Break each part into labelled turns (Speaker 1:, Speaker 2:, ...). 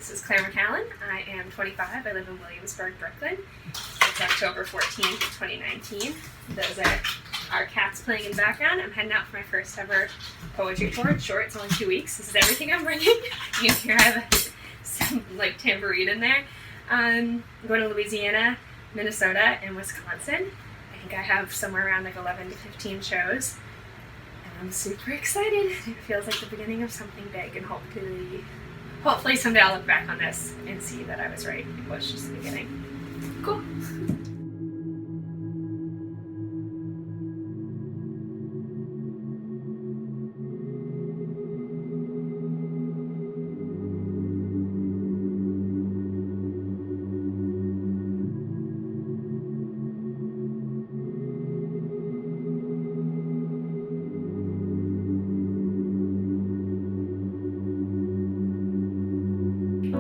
Speaker 1: This is Clare McCallan. I am 25. I live in Williamsburg, Brooklyn. It's October 14th, 2019. Those are our cats playing in the background. I'm heading out for my first ever poetry tour. It's short, it's only 2 weeks. This is everything I'm bringing. You can hear I have some tambourine in there. I'm going to Louisiana, Minnesota, and Wisconsin. I think I have somewhere around 11 to 15 shows. And I'm super excited. It feels like the beginning of something big, and hopefully someday I'll look back on this and see that I was right. It was just the beginning. Cool.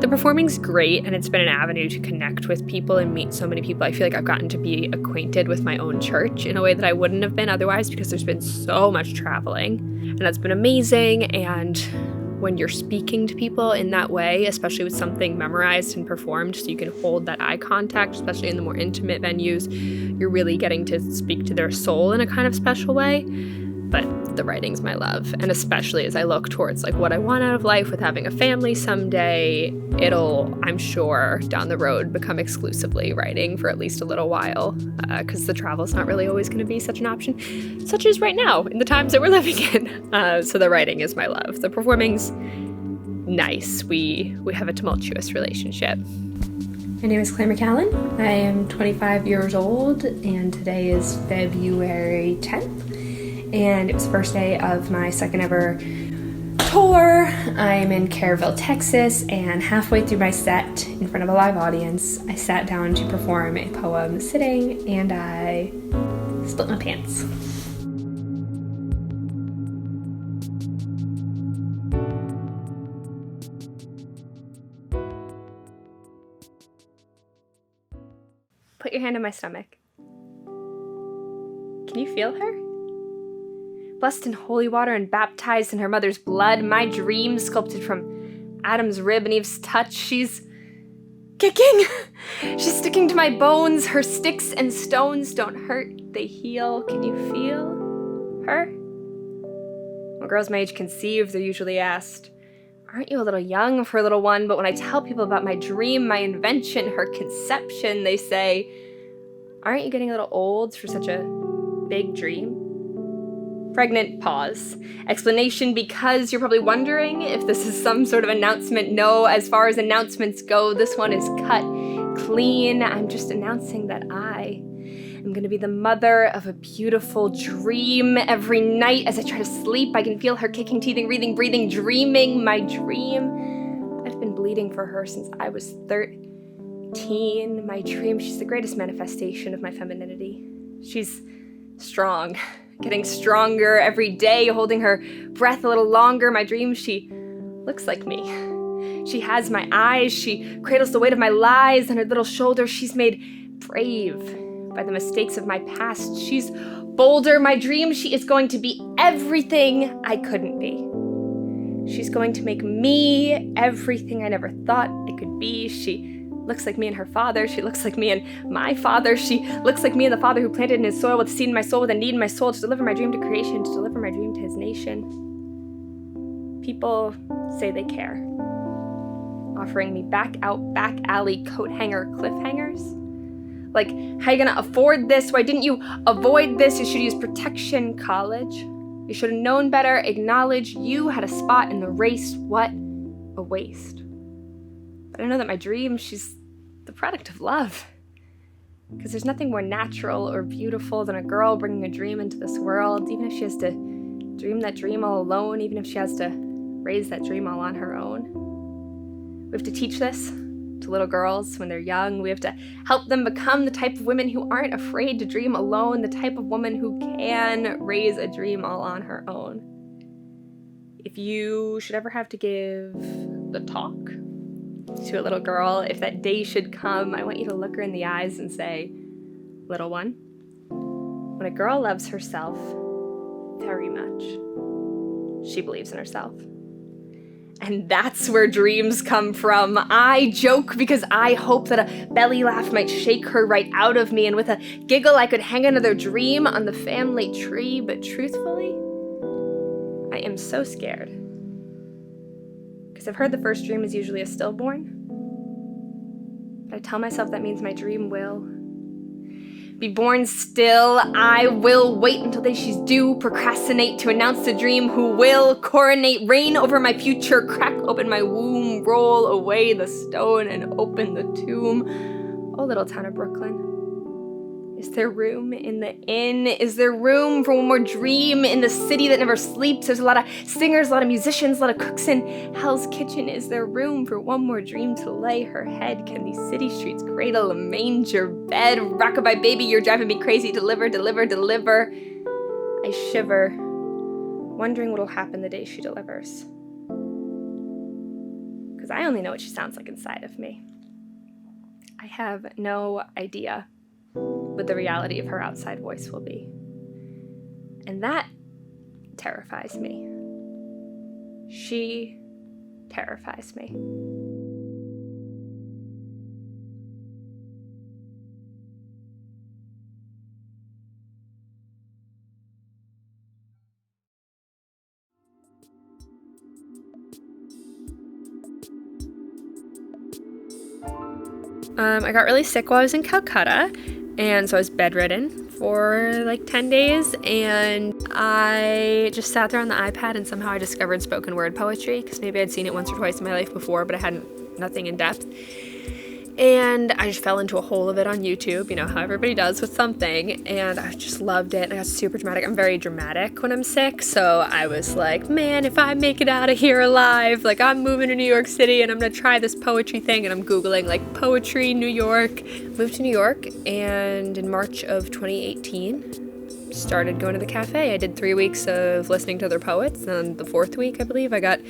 Speaker 2: The performing's great, and it's been an avenue to connect with people and meet so many people. I feel like I've gotten to be acquainted with my own church in a way that I wouldn't have been otherwise, because there's been so much traveling, and that's been amazing. And when you're speaking to people in that way, especially with something memorized and performed, so you can hold that eye contact, especially in the more intimate venues, you're really getting to speak to their soul in a kind of special way. But the writing's my love, and especially as I look towards what I want out of life with having a family someday, it'll, I'm sure, down the road become exclusively writing for at least a little while, because the travel's not really always going to be such an option, such as right now in the times that we're living in. So the writing is my love. The performing's nice. We have a tumultuous relationship.
Speaker 1: My name is Clare McCallan. I am 25 years old, and today is February 10th. And it was the first day of my second ever tour. I'm in Caryville, Texas, and halfway through my set, in front of a live audience, I sat down to perform a poem sitting, and I split my pants.
Speaker 2: Put your hand on my stomach. Can you feel her? Blessed in holy water and baptized in her mother's blood, my dream sculpted from Adam's rib and Eve's touch. She's kicking. She's sticking to my bones. Her sticks and stones don't hurt, they heal. Can you feel her? When girls my age conceive, they're usually asked, aren't you a little young for a little one? But when I tell people about my dream, my invention, her conception, they say, aren't you getting a little old for such a big dream? Pregnant pause. Explanation, because you're probably wondering if this is some sort of announcement. No, as far as announcements go, this one is cut clean. I'm just announcing that I am going to be the mother of a beautiful dream. Every night as I try to sleep, I can feel her kicking, teething, breathing, dreaming my dream. I've been bleeding for her since I was 13. My dream, she's the greatest manifestation of my femininity. She's strong. Getting stronger every day, holding her breath a little longer. My dream, she looks like me. She has my eyes. She cradles the weight of my lies on her little shoulders. She's made brave by the mistakes of my past. She's bolder. My dream, she is going to be everything I couldn't be. She's going to make me everything I never thought I could be. She looks like me and her father. She looks like me and my father. She looks like me and the father who planted in his soil with a seed in my soul, with a need in my soul, to deliver my dream to creation, to deliver my dream to his nation. People say they care, offering me back alley coat hanger cliffhangers. Like, how you gonna afford this? Why didn't you avoid this? You should use protection, college. You should have known better. Acknowledge you had a spot in the race. What a waste. But I know that my dream, she's the product of love. Because there's nothing more natural or beautiful than a girl bringing a dream into this world, even if she has to dream that dream all alone, even if she has to raise that dream all on her own. We have to teach this to little girls when they're young. We have to help them become the type of women who aren't afraid to dream alone, the type of woman who can raise a dream all on her own. If you should ever have to give the talk to a little girl, if that day should come, I want you to look her in the eyes and say, little one, when a girl loves herself very much, she believes in herself. And that's where dreams come from. I joke because I hope that a belly laugh might shake her right out of me, and with a giggle I could hang another dream on the family tree. But truthfully, I am so scared. Because I've heard the first dream is usually a stillborn. But I tell myself that means my dream will be born still. I will wait until the day she's due, procrastinate to announce the dream who will coronate, reign over my future, crack open my womb, roll away the stone and open the tomb. Oh, little town of Brooklyn. Is there room in the inn? Is there room for one more dream in the city that never sleeps? There's a lot of singers, a lot of musicians, a lot of cooks in Hell's Kitchen. Is there room for one more dream to lay her head? Can these city streets cradle a manger bed? Rockabye baby, you're driving me crazy. Deliver, deliver, deliver. I shiver, wondering what'll happen the day she delivers. Because I only know what she sounds like inside of me. I have no idea what the reality of her outside voice will be. And that terrifies me. She terrifies me. I got really sick while I was in Calcutta, and so I was bedridden for like 10 days, and I just sat there on the iPad, and somehow I discovered spoken word poetry, because maybe I'd seen it once or twice in my life before, but I hadn't, nothing in depth. And I just fell into a hole of it on YouTube, you know, how everybody does with something, and I just loved it, and I got super dramatic. I'm very dramatic when I'm sick, so I was like, man, if I make it out of here alive, like, I'm moving to New York City, and I'm gonna try this poetry thing, and I'm Googling, like, poetry, New York. Moved to New York, and in March of 2018, started going to the cafe. I did 3 weeks of listening to other poets, and on the 4th week, I believe, I got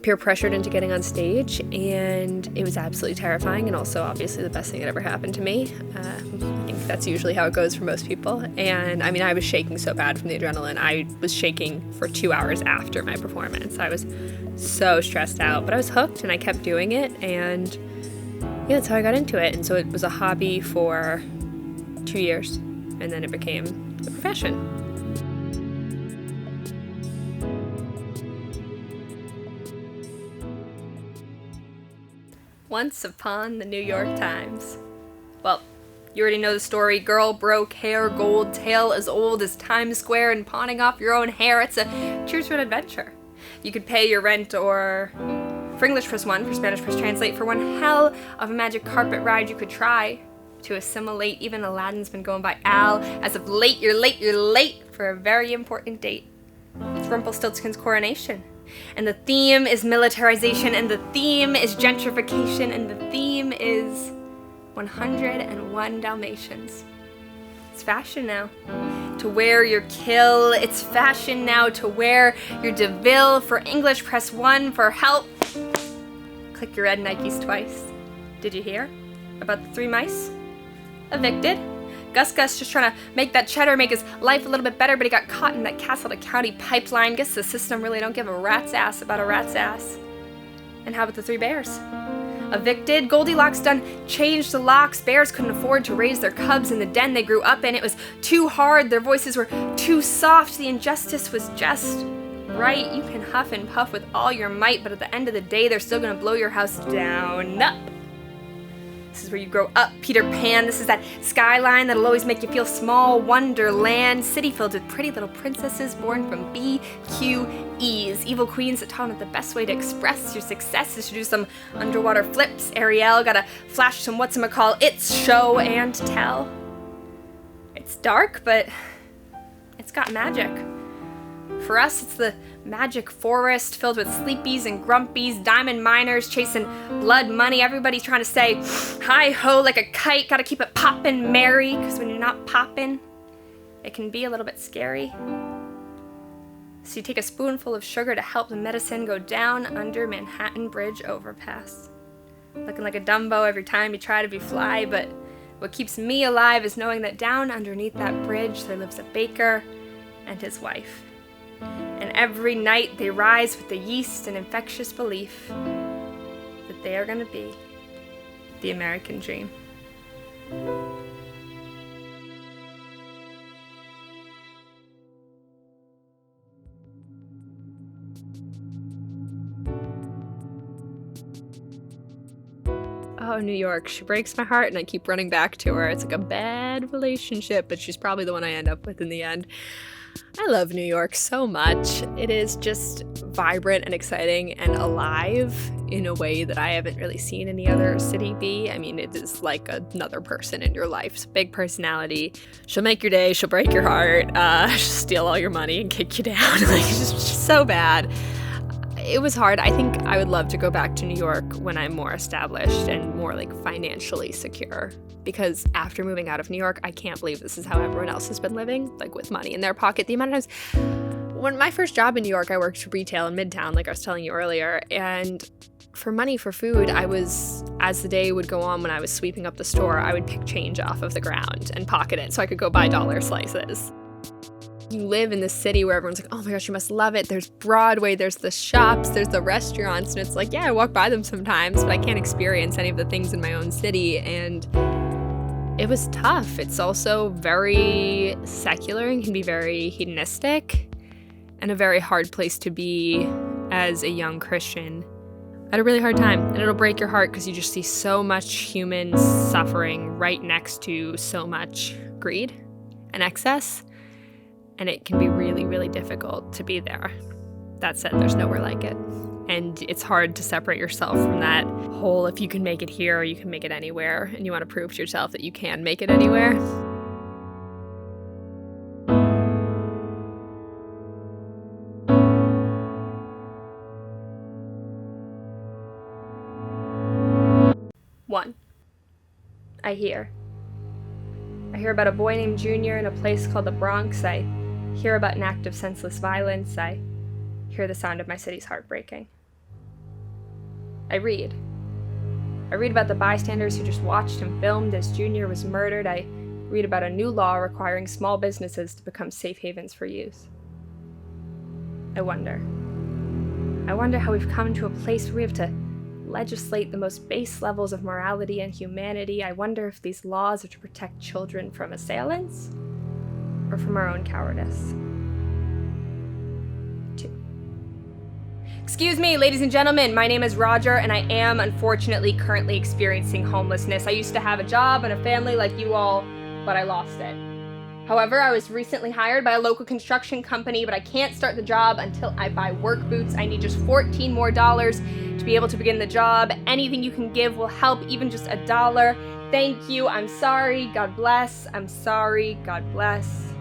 Speaker 2: peer pressured into getting on stage, and it was absolutely terrifying, and also obviously the best thing that ever happened to me. I think that's usually how it goes for most people. And I mean, I was shaking so bad from the adrenaline. I was shaking for 2 hours after my performance. I was so stressed out, but I was hooked, and I kept doing it, and yeah, that's how I got into it. And so it was a hobby for 2 years, and then it became a profession. Once upon the New York Times. Well, you already know the story. Girl broke, hair gold, tale as old as Times Square, and pawning off your own hair. It's a choose your own adventure. You could pay your rent, or for English press 1, for Spanish press translate. For one hell of a magic carpet ride you could try to assimilate. Even Aladdin's been going by Al. As of late, you're late for a very important date. It's Rumpelstiltskin's coronation. And the theme is militarization, and the theme is gentrification, and the theme is 101 Dalmatians. It's fashion now to wear your kill. It's fashion now to wear your DeVille. For English, press 1. For help, click your red Nikes twice. Did you hear about the 3 mice? Evicted. Gus just trying to make that cheddar, make his life a little bit better, but he got caught in that Castle to County pipeline. Guess the system really don't give a rat's ass about a rat's ass. And how about the 3 bears? Evicted. Goldilocks done changed the locks. Bears couldn't afford to raise their cubs in the den they grew up in. It was too hard. Their voices were too soft. The injustice was just right. You can huff and puff with all your might, but at the end of the day, they're still gonna blow your house down. Up. This is where you grow up, Peter Pan. This is that skyline that'll always make you feel small. Wonderland, city filled with pretty little princesses born from BQEs. Evil queens that taught them that the best way to express your success is to do some underwater flips. Ariel gotta flash some whatchamacall-its show and tell. It's dark, but it's got magic. For us, it's the magic forest filled with sleepies and grumpies, diamond miners chasing blood money. Everybody's trying to say hi-ho like a kite. Gotta keep it poppin', Mary, because when you're not poppin', it can be a little bit scary. So you take a spoonful of sugar to help the medicine go down under Manhattan Bridge overpass. Looking like a Dumbo every time you try to be fly, but what keeps me alive is knowing that down underneath that bridge there lives a baker and his wife. And every night they rise with the yeast and infectious belief that they are going to be the American dream. Oh, New York, she breaks my heart and I keep running back to her. It's like a bad relationship, but she's probably the one I end up with in the end. I love New York so much. It is just vibrant and exciting and alive in a way that I haven't really seen any other city be. I mean, it is like another person in your life. It's a big personality. She'll make your day, she'll break your heart, she'll steal all your money and kick you down. Like, it's just so bad. It was hard. I think I would love to go back to New York when I'm more established and more like financially secure. Because after moving out of New York, I can't believe this is how everyone else has been living, like with money in their pocket. The amount of times, when my first job in New York, I worked retail in Midtown, like I was telling you earlier, and for money for food, as the day would go on when I was sweeping up the store, I would pick change off of the ground and pocket it so I could go buy dollar slices. You live in this city where everyone's like, oh my gosh, you must love it. There's Broadway, there's the shops, there's the restaurants. And it's like, yeah, I walk by them sometimes, but I can't experience any of the things in my own city. And it was tough. It's also very secular and can be very hedonistic and a very hard place to be as a young Christian. I had a really hard time, and it'll break your heart because you just see so much human suffering right next to so much greed and excess. And it can be really, really difficult to be there. That said, there's nowhere like it. And it's hard to separate yourself from that whole, if you can make it here, you can make it anywhere. And you want to prove to yourself that you can make it anywhere. One, I hear about a boy named Junior in a place called the Bronx. I hear about an act of senseless violence. I hear the sound of my city's heart breaking. I read about the bystanders who just watched and filmed as Junior was murdered. I read about a new law requiring small businesses to become safe havens for youth. I wonder how we've come to a place where we have to legislate the most base levels of morality and humanity. I wonder if these laws are to protect children from assailants or from our own cowardice. 2. Excuse me, ladies and gentlemen, my name is Roger, and I am unfortunately currently experiencing homelessness. I used to have a job and a family like you all, but I lost it. However, I was recently hired by a local construction company, but I can't start the job until I buy work boots. I need just $14 more to be able to begin the job. Anything you can give will help, even just $1. Thank you. I'm sorry. God bless. I'm sorry. God bless.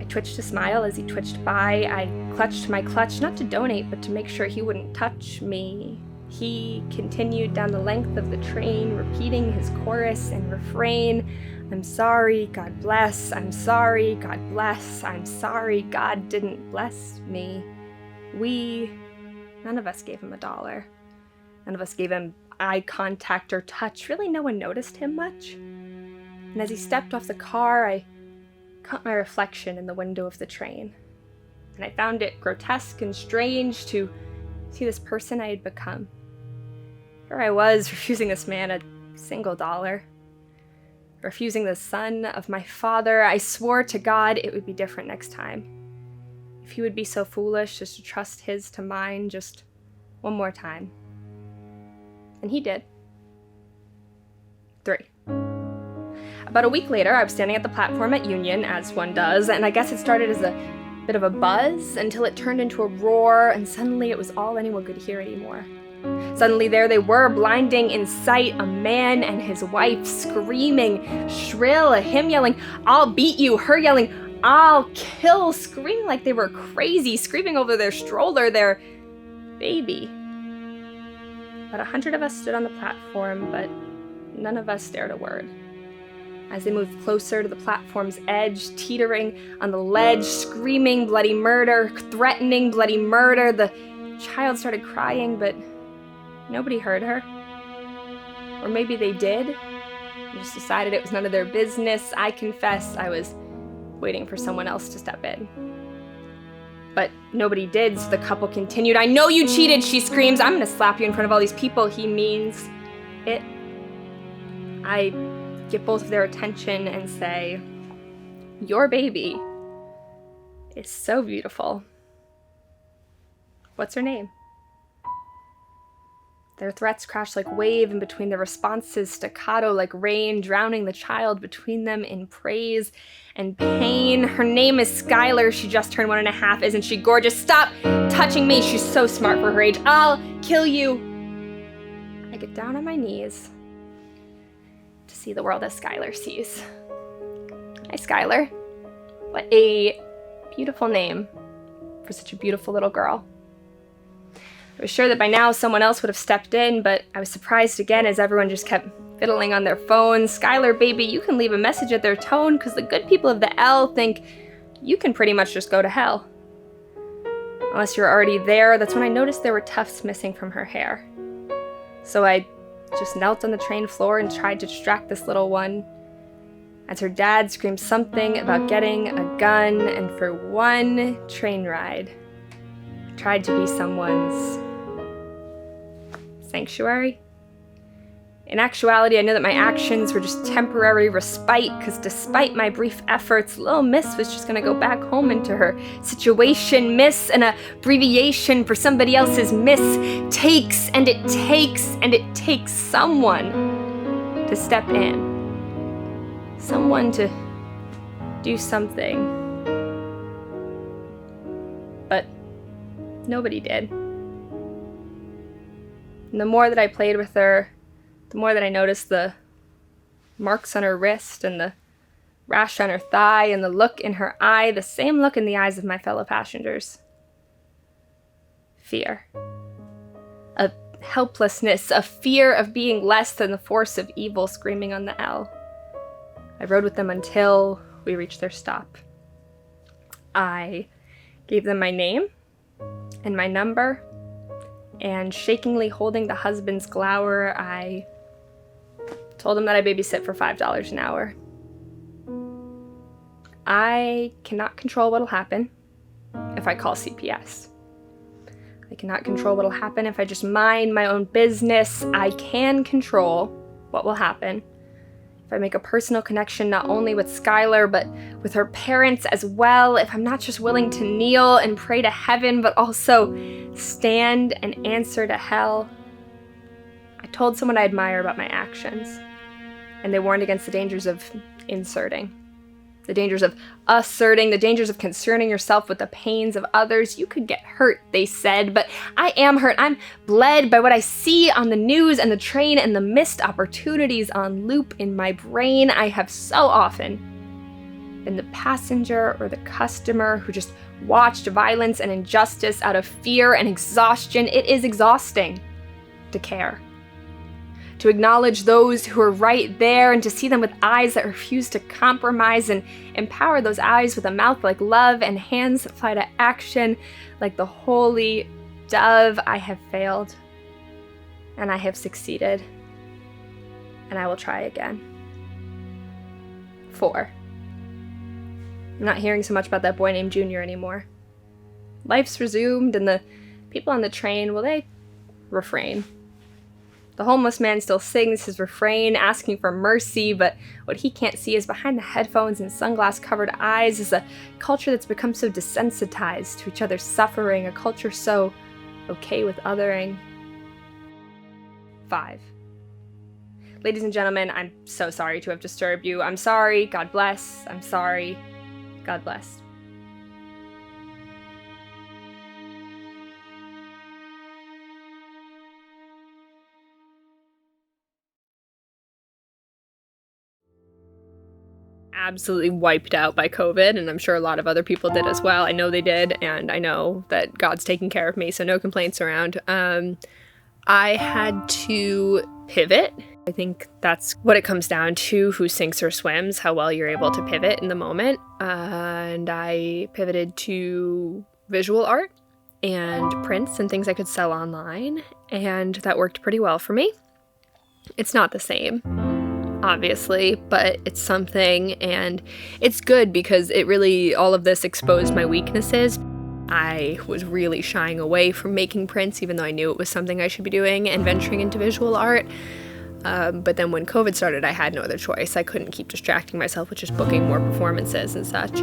Speaker 2: I twitched a smile as he twitched by. I clutched my clutch, not to donate, but to make sure he wouldn't touch me. He continued down the length of the train, repeating his chorus and refrain. I'm sorry, God bless. I'm sorry, God bless. I'm sorry, God didn't bless me. None of us gave him $1. None of us gave him eye contact or touch. Really, no one noticed him much. And as he stepped off the car, I caught my reflection in the window of the train. And I found it grotesque and strange to see this person I had become. Here I was, refusing this man a single dollar. Refusing the son of my father. I swore to God it would be different next time. If he would be so foolish as to trust his to mine just one more time. And he did. 3. About a week later, I was standing at the platform at Union, as one does, and I guess it started as a bit of a buzz until it turned into a roar, and suddenly it was all anyone could hear anymore. Suddenly there they were, blinding in sight, a man and his wife screaming, shrill, him yelling, I'll beat you, her yelling, I'll kill, screaming like they were crazy, screaming over their stroller, their baby. About 100 of us stood on the platform, but none of us dared a word. As they moved closer to the platform's edge, teetering on the ledge, screaming bloody murder, threatening bloody murder, the child started crying, but nobody heard her. Or maybe they did. They just decided it was none of their business. I confess I was waiting for someone else to step in. But nobody did, so the couple continued. "I know you cheated," she screams. "I'm gonna slap you in front of all these people." He means it. I get both of their attention and say, "Your baby is so beautiful. What's her name?" Their threats crash like wave in between their responses, staccato like rain, drowning the child between them in praise and pain. "Her name is Skylar. She just turned 1.5. Isn't she gorgeous? Stop touching me. She's so smart for her age. I'll kill you." I get down on my knees to see the world as Skylar sees. Hi, Skylar. What a beautiful name for such a beautiful little girl. I was sure that by now someone else would have stepped in, but I was surprised again as everyone just kept fiddling on their phones. "Skylar, baby, you can leave a message at their tone, because the good people of the L think you can pretty much just go to hell. Unless you're already there." That's when I noticed there were tufts missing from her hair. So I just knelt on the train floor and tried to distract this little one as her dad screamed something about getting a gun, and for one train ride, tried to be someone's sanctuary. In actuality, I know that my actions were just temporary respite, because despite my brief efforts, little Miss was just gonna go back home into her situation. Miss, an abbreviation for somebody else's mistakes, and it takes someone to step in. Someone to do something. But nobody did. And the more that I played with her, the more that I noticed the marks on her wrist and the rash on her thigh and the look in her eye, the same look in the eyes of my fellow passengers. Fear. A helplessness, a fear of being less than the force of evil screaming on the L. I rode with them until we reached their stop. I gave them my name and my number, and shakingly holding the husband's glower, I told him that I babysit for $5 an hour. I cannot control what'll happen if I call CPS. I cannot control what'll happen if I just mind my own business. I can control what will happen if I make a personal connection not only with Skylar, but with her parents as well. If I'm not just willing to kneel and pray to heaven, but also stand and answer to hell. I told someone I admire about my actions, and they warned against the dangers of inserting. The dangers of asserting, the dangers of concerning yourself with the pains of others. You could get hurt, they said, but I am hurt. I'm bled by what I see on the news and the train and the missed opportunities on loop in my brain. I have so often been the passenger or the customer who just watched violence and injustice out of fear and exhaustion. It is exhausting to care. To acknowledge those who are right there and to see them with eyes that refuse to compromise, and empower those eyes with a mouth like love and hands that fly to action like the holy dove. I have failed, and I have succeeded, and I will try again. 4. I'm not hearing so much about that boy named Junior anymore. Life's resumed, and the people on the train, well, they refrain. The homeless man still sings his refrain, asking for mercy, but what he can't see is behind the headphones and sunglass-covered eyes is a culture that's become so desensitized to each other's suffering, a culture so okay with othering. 5. Ladies and gentlemen, I'm so sorry to have disturbed you. I'm sorry, God bless. I'm sorry, God bless. Absolutely wiped out by COVID, and I'm sure a lot of other people did as well. I know they did, and I know that God's taking care of me, so no complaints around. I had to pivot. I think that's what it comes down to, who sinks or swims, how well you're able to pivot in the moment. And I pivoted to visual art and prints and things I could sell online, and that worked pretty well for me. It's not the same, obviously, but it's something, and it's good because it really, all of this exposed my weaknesses. I was really shying away from making prints, even though I knew it was something I should be doing and venturing into visual art. But then when COVID started, I had no other choice. I couldn't keep distracting myself with just booking more performances and such.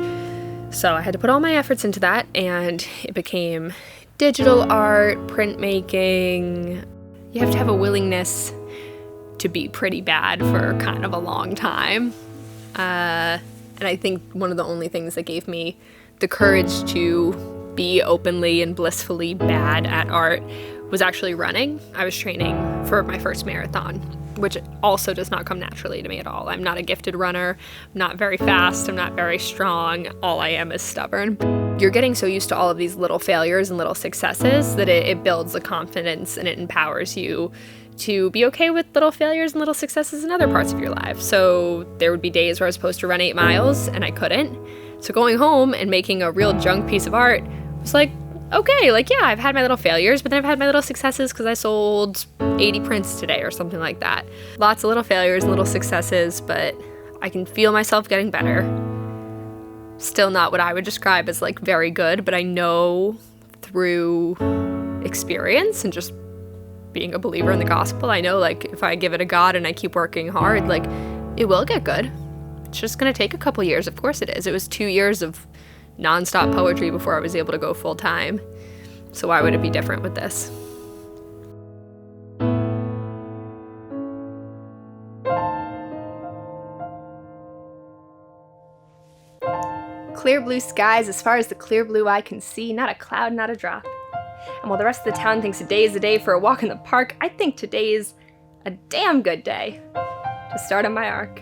Speaker 2: So I had to put all my efforts into that, and it became digital art, printmaking. You have to have a willingness to be pretty bad for kind of a long time. And I think one of the only things that gave me the courage to be openly and blissfully bad at art was actually running. I was training for my first marathon, which also does not come naturally to me at all. I'm not a gifted runner, I'm not very fast, I'm not very strong. All I am is stubborn. You're getting so used to all of these little failures and little successes that it builds the confidence and it empowers you to be okay with little failures and little successes in other parts of your life. So there would be days where I was supposed to run 8 miles and I couldn't. So going home and making a real junk piece of art was like, okay, like, yeah, I've had my little failures, but then I've had my little successes because I sold 80 prints today or something like that. Lots of little failures, little successes, but I can feel myself getting better. Still not what I would describe as like very good, but I know through experience and just being a believer in the gospel, I know like if I give it a God and I keep working hard, like it will get good. It's just gonna take a couple years, of course it is. It was 2 years of nonstop poetry before I was able to go full time. So why would it be different with this? Clear blue skies as far as the clear blue eye can see, not a cloud, not a drop. And while the rest of the town thinks a day is a day for a walk in the park, I think today's a damn good day to start on my arc.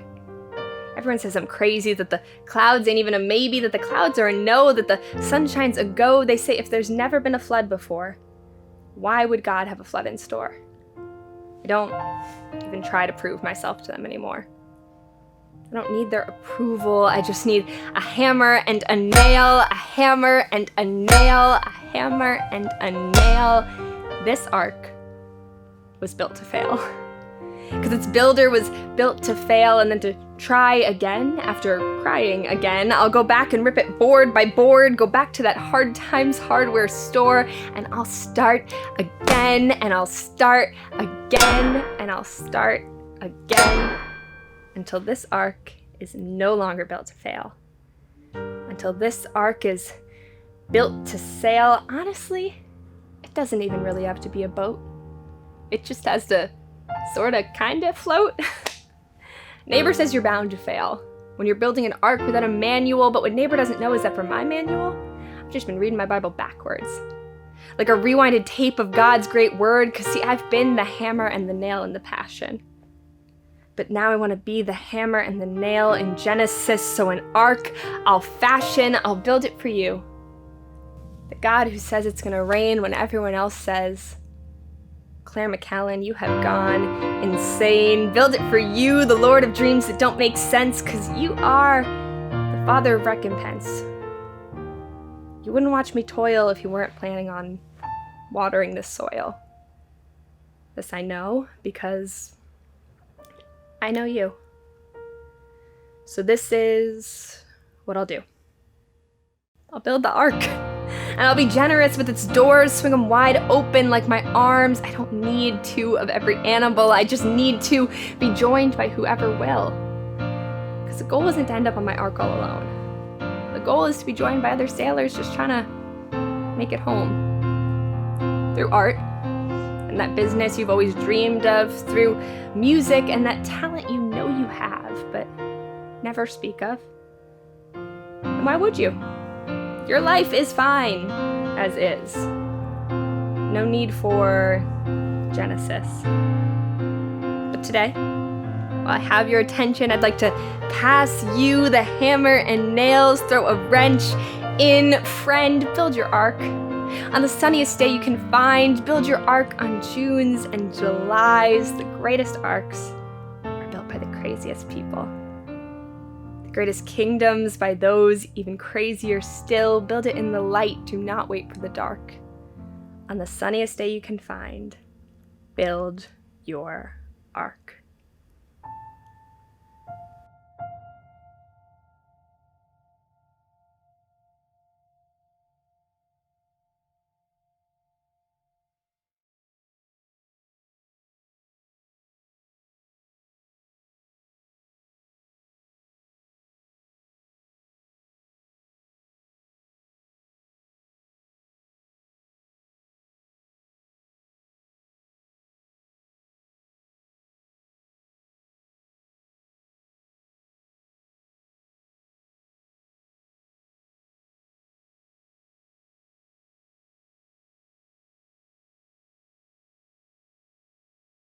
Speaker 2: Everyone says I'm crazy, that the clouds ain't even a maybe, that the clouds are a no, that the sunshine's a go. They say if there's never been a flood before, why would God have a flood in store? I don't even try to prove myself to them anymore. I don't need their approval. I just need a hammer and a nail, a hammer and a nail, a hammer and a nail. This arc was built to fail. Because its builder was built to fail and then to try again after crying again. I'll go back and rip it board by board, go back to that Hard Times hardware store, and I'll start again, and I'll start again, and I'll start again, until this arc is no longer built to fail. Until this arc is built to sail. Honestly, it doesn't even really have to be a boat. It just has to sorta, kinda float. Neighbor says you're bound to fail when you're building an ark without a manual, but what neighbor doesn't know is that for my manual, I've just been reading my Bible backwards. Like a rewinded tape of God's great word, because see, I've been the hammer and the nail in the Passion. But now I want to be the hammer and the nail in Genesis, so an ark I'll fashion, I'll build it for you. The God who says it's gonna rain when everyone else says, Clare McCallan, you have gone insane. Build it for you, the Lord of dreams that don't make sense, because you are the Father of recompense. You wouldn't watch me toil if you weren't planning on watering this soil. This I know because I know you. So this is what I'll do. I'll build the ark. And I'll be generous with its doors, swing them wide open like my arms. I don't need 2 of every animal. I just need to be joined by whoever will. Because the goal isn't to end up on my ark all alone. The goal is to be joined by other sailors just trying to make it home. Through art, and that business you've always dreamed of, through music and that talent you know you have, but never speak of. And why would you? Your life is fine, as is. No need for Genesis. But today, while I have your attention, I'd like to pass you the hammer and nails, throw a wrench in, friend, build your ark. On the sunniest day you can find, build your ark on Junes and Julys. The greatest arks are built by the craziest people. The greatest kingdoms by those even crazier still. Build it in the light, do not wait for the dark. On the sunniest day you can find, build your ark.